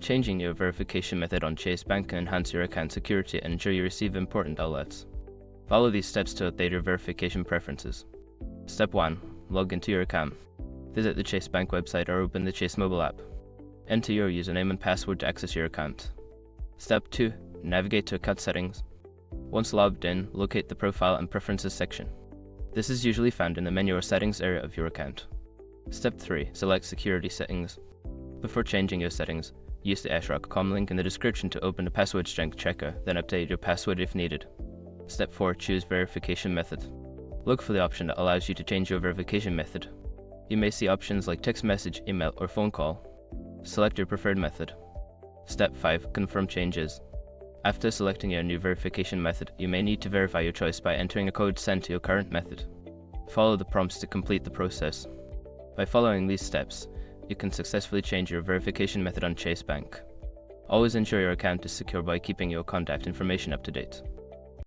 Changing your verification method on Chase Bank can enhance your account security and ensure you receive important alerts. Follow these steps to update your verification preferences. Step 1. Log into your account. Visit the Chase Bank website or open the Chase mobile app. Enter your username and password to access your account. Step 2. Navigate to account settings. Once logged in, locate the Profile and Preferences section. This is usually found in the menu or settings area of your account. Step 3. Select Security Settings. Before changing your settings, use the AshRock.com link in the description to open the password strength checker, then update your password if needed. Step 4. Choose Verification Method. Look for the option that allows you to change your verification method. You may see options like text message, email, or phone call. Select your preferred method. Step 5. Confirm changes. After selecting your new verification method, you may need to verify your choice by entering a code sent to your current method. Follow the prompts to complete the process. By following these steps, you can successfully change your verification method on Chase Bank. Always ensure your account is secure by keeping your contact information up to date.